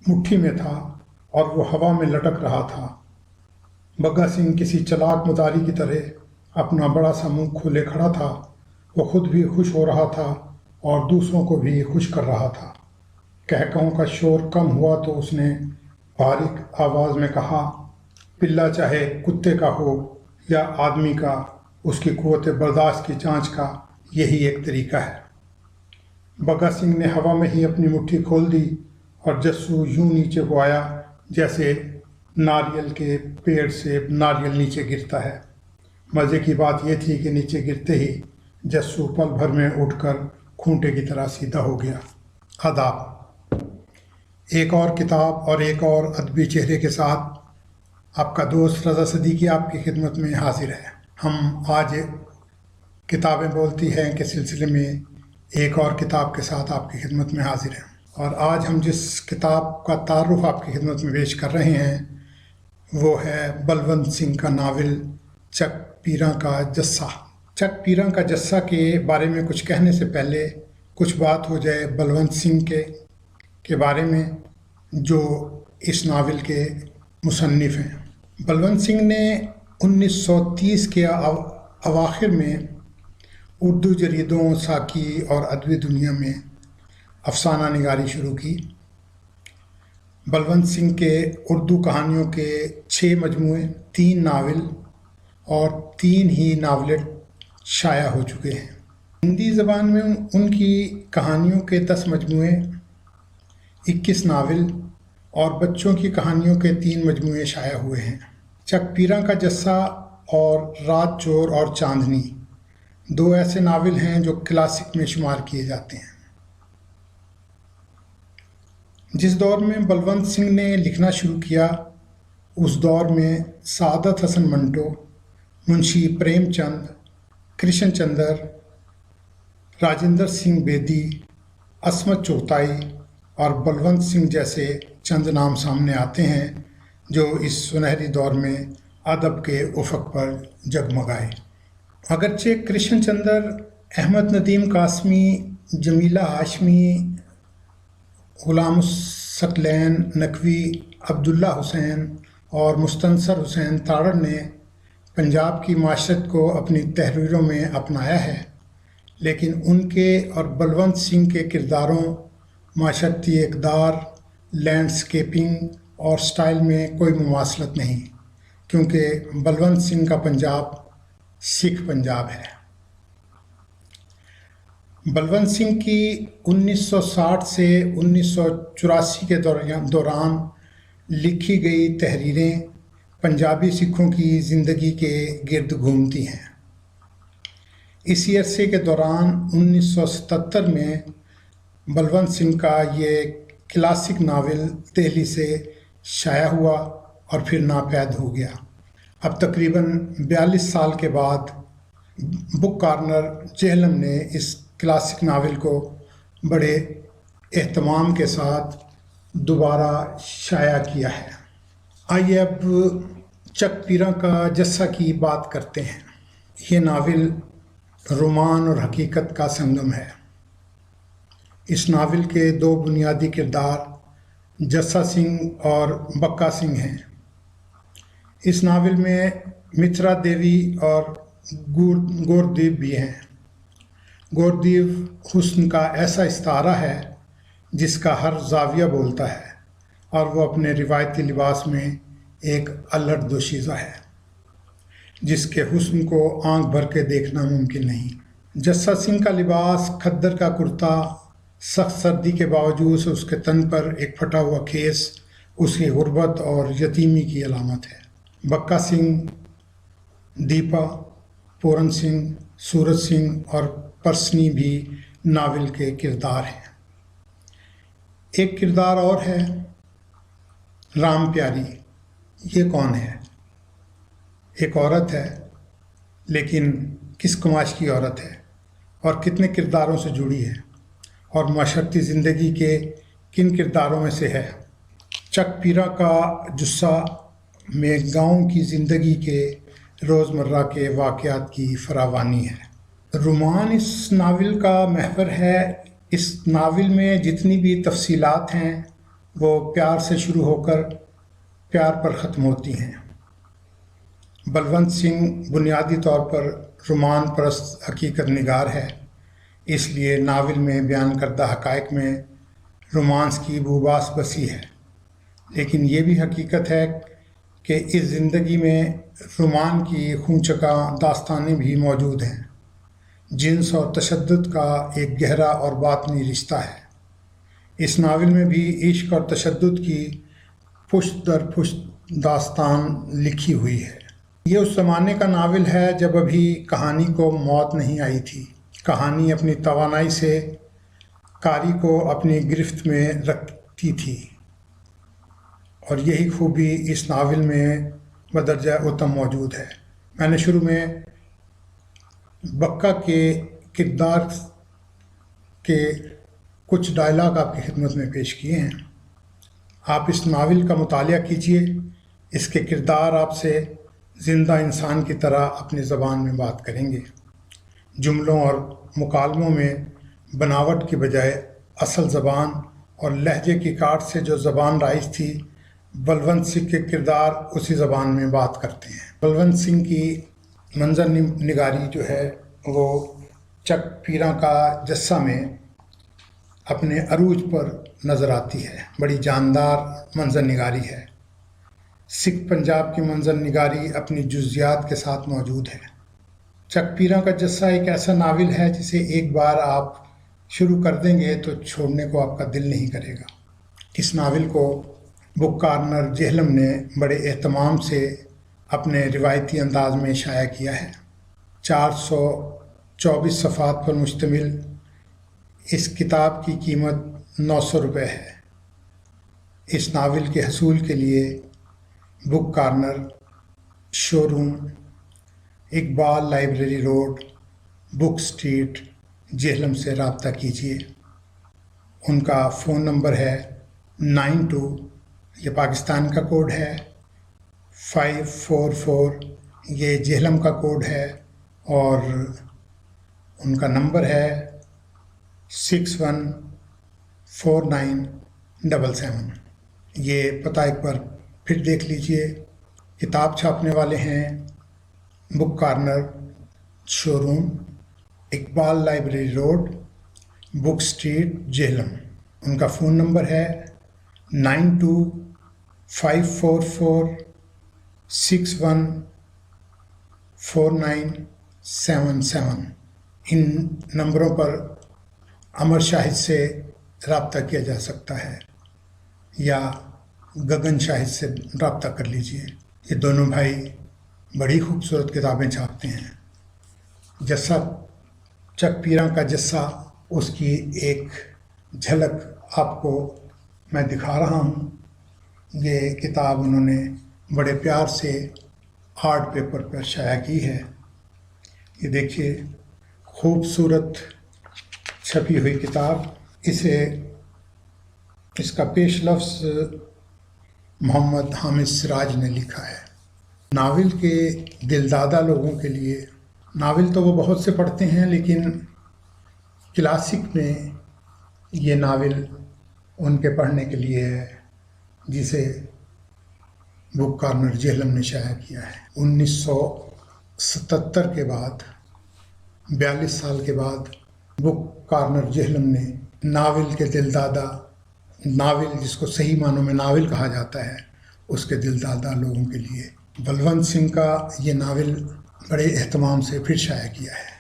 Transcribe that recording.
مٹھی میں تھا اور وہ ہوا میں لٹک رہا تھا۔ بگا سنگھ کسی چلاک مداری کی طرح اپنا بڑا سا منہ کھولے کھڑا تھا۔ وہ خود بھی خوش ہو رہا تھا اور دوسروں کو بھی خوش کر رہا تھا۔ کہکہوں کا شور کم ہوا تو اس نے باریک آواز میں کہا، پلہ چاہے کتے کا ہو یا آدمی کا، اس کی قوت برداشت کی جانچ کا یہی ایک طریقہ ہے۔ بگا سنگھ نے ہوا میں ہی اپنی مٹھی کھول دی اور جسو یوں نیچے کو آیا جیسے ناریل کے پیڑ سے ناریل نیچے گرتا ہے۔ مزے کی بات یہ تھی کہ نیچے گرتے ہی جسو پل بھر میں اٹھ کر کھونٹے کی طرح سیدھا ہو گیا۔ آداب۔ ایک اور کتاب اور ایک اور ادبی چہرے کے ساتھ آپ کا دوست رضا صدیقی آپ کی خدمت میں حاضر ہے۔ ہم آج کتابیں بولتی ہیں کے سلسلے میں ایک اور کتاب کے ساتھ آپ کی خدمت میں حاضر ہیں، اور آج ہم جس کتاب کا تعارف آپ کی خدمت میں پیش کر رہے ہیں وہ ہے بلونت سنگھ کا ناول چک پیراں کا جسہ۔ چک پیراں کا جسہ کے بارے میں کچھ کہنے سے پہلے کچھ بات ہو جائے بلونت سنگھ کے بارے میں، جو اس ناول کے مصنف ہیں۔ بلونت سنگھ نے 1930 کے اواخر میں اردو جریدوں، ساکی اور ادبی دنیا میں افسانہ نگاری شروع کی۔ بلونت سنگھ کے اردو کہانیوں کے 6 مجموعے، 3 ناول اور 3 ہی ناولیں شائع ہو چکے ہیں۔ ہندی زبان میں ان کی کہانیوں کے 10 مجموعے، 21 ناول اور بچوں کی کہانیوں کے 3 مجموعے شائع ہوئے ہیں۔ چک پیراں کا جسہ اور رات چور اور چاندنی 2 ایسے ناول ہیں جو کلاسک میں شمار کیے جاتے ہیں۔ جس دور میں بلونت سنگھ نے لکھنا شروع کیا اس دور میں سعادت حسن منٹو، منشی پریم چند، کرشن چندر، راجندر سنگھ بیدی، عصمت چغتائی اور بلونت سنگھ جیسے چند نام سامنے آتے ہیں جو اس سنہری دور میں ادب کے افق پر جگمگائے۔ اگرچہ کرشن چندر، احمد ندیم قاسمی، جمیلہ ہاشمی، غلام الثقلین نقوی، عبداللہ حسین اور مستنصر حسین تاڑڑ نے پنجاب کی معیشت کو اپنی تحریروں میں اپنایا ہے، لیکن ان کے اور بلونت سنگھ کے کرداروں، معاشرتی اقدار، لینڈسکیپنگ اور سٹائل میں کوئی مماثلت نہیں، کیونکہ بلونت سنگھ کا پنجاب سکھ پنجاب ہے۔ بلونت سنگھ کی 1960 سے 1984 کے دوران لکھی گئی تحریریں پنجابی سکھوں کی زندگی کے گرد گھومتی ہیں۔ اسی عرصے کے دوران 1977 میں بلونت سنگھ کا یہ کلاسک ناول دہلی سے شائع ہوا اور پھر ناپید ہو گیا۔ اب تقریباً 42 سال کے بعد بک کارنر جہلم نے اس کلاسک ناول کو بڑے اہتمام کے ساتھ دوبارہ شائع کیا ہے۔ آئیے اب چک پیراں کا جسہ کی بات کرتے ہیں۔ یہ ناول رومان اور حقیقت کا سنگم ہے۔ اس ناول کے 2 بنیادی کردار جسہ سنگھ اور بکا سنگھ ہیں۔ اس ناول میں مترا دیوی اور گوردیو بھی ہیں۔ گوردیو حسن کا ایسا استعارہ ہے جس کا ہر زاویہ بولتا ہے، اور وہ اپنے روایتی لباس میں ایک الہٹ دوشیزہ ہے جس کے حسن کو آنکھ بھر کے دیکھنا ممکن نہیں۔ جسہ سنگھ کا لباس کھدر کا کرتا، سخت سردی کے باوجود اس کے تن پر ایک پھٹا ہوا کھیس اس کی غربت اور یتیمی کی علامت ہے۔ بکا سنگھ، دیپا، پورن سنگھ، سورج سنگھ اور پرسنی بھی ناول کے کردار ہیں۔ ایک کردار اور ہے رام پیاری۔ یہ کون ہے؟ ایک عورت ہے، لیکن کس کماش کی عورت ہے اور کتنے کرداروں سے جڑی ہے، اور معاشرتی زندگی کے کن کرداروں میں سے ہے۔ چک پیراں کا جسہ میں گاؤں کی زندگی کے روزمرہ کے واقعات کی فراوانی ہے۔ رومان اس ناول کا محور ہے۔ اس ناول میں جتنی بھی تفصیلات ہیں وہ پیار سے شروع ہو کر پیار پر ختم ہوتی ہیں۔ بلونت سنگھ بنیادی طور پر رومان پرست حقیقت نگار ہے، اس لیے ناول میں بیان کردہ حقائق میں رومانس کی بوباس بسی ہے، لیکن یہ بھی حقیقت ہے کہ اس زندگی میں رومان کی خونچکا داستانیں بھی موجود ہیں۔ جنس اور تشدد کا ایک گہرا اور باطنی رشتہ ہے۔ اس ناول میں بھی عشق اور تشدد کی پشت در پشت داستان لکھی ہوئی ہے۔ یہ اس زمانے کا ناول ہے جب ابھی کہانی کو موت نہیں آئی تھی۔ کہانی اپنی توانائی سے قاری کو اپنی گرفت میں رکھتی تھی، اور یہی خوبی اس ناول میں بدرجہ اتم موجود ہے۔ میں نے شروع میں بکا کے کردار کے کچھ ڈائلاگ آپ کی خدمت میں پیش کیے ہیں۔ آپ اس ناول کا مطالعہ کیجئے، اس کے کردار آپ سے زندہ انسان کی طرح اپنی زبان میں بات کریں گے۔ جملوں اور مکالموں میں بناوٹ کی بجائے اصل زبان اور لہجے کی کاٹ سے جو زبان رائج تھی، بلونت سنگھ کے کردار اسی زبان میں بات کرتے ہیں۔ بلونت سنگھ کی منظر نگاری جو ہے وہ چک پیراں کا جسہ میں اپنے عروج پر نظر آتی ہے۔ بڑی جاندار منظر نگاری ہے۔ سکھ پنجاب کی منظر نگاری اپنی جزیات کے ساتھ موجود ہے۔ چک پیراں کا جسہ ایک ایسا ناول ہے جسے ایک بار آپ شروع کر دیں گے تو چھوڑنے کو آپ کا دل نہیں کرے گا۔ اس ناول کو بک کارنر جہلم نے بڑے اہتمام سے اپنے روایتی انداز میں شائع کیا ہے۔ 424 صفحات پر مشتمل اس کتاب کی قیمت 900 روپے ہے۔ اس ناول کے حصول کے لیے بک کارنر، شو روم، اقبال لائبریری روڈ، بک سٹریٹ، جہلم سے رابطہ کیجیے۔ ان کا فون نمبر ہے 92، یہ پاکستان کا کوڈ ہے، 544، یہ جہلم کا کوڈ ہے، اور ان کا نمبر ہے 614977۔ یہ پتہ ایک بار پھر دیکھ لیجئے۔ کتاب چھاپنے والے ہیں بک کارنر، شو روم، اقبال لائبریری روڈ، بک سٹریٹ، جہلم۔ ان کا فون نمبر ہے 925446149777۔ ان نمبروں پر امر شاہد سے رابطہ کیا جا سکتا ہے یا گگن شاہد سے رابطہ کر لیجئے۔ یہ دونوں بھائی بڑی خوبصورت کتابیں چھاپتے ہیں۔ جسہ چک پیراں کا جسہ، اس کی ایک جھلک آپ کو میں دکھا رہا ہوں۔ یہ کتاب انہوں نے بڑے پیار سے آرٹ پیپر پر شائع کی ہے۔ یہ دیکھیے، خوبصورت چھپی ہوئی کتاب۔ اس کا پیش لفظ محمد حامد سراج نے لکھا ہے۔ ناول کے دلدادہ لوگوں کے لیے، ناول تو وہ بہت سے پڑھتے ہیں، لیکن کلاسک میں یہ ناول ان کے پڑھنے کے لیے ہے جسے بک کارنر جہلم نے شائع کیا ہے۔ 1977 کے بعد، 42 سال کے بعد، بک کارنر جہلم نے ناول کے دلدادہ، ناول جس کو صحیح معنوں میں ناول کہا جاتا ہے، اس کے دلدادہ لوگوں کے لیے بلونت سنگھ کا یہ ناول بڑے اہتمام سے پھر شائع کیا ہے۔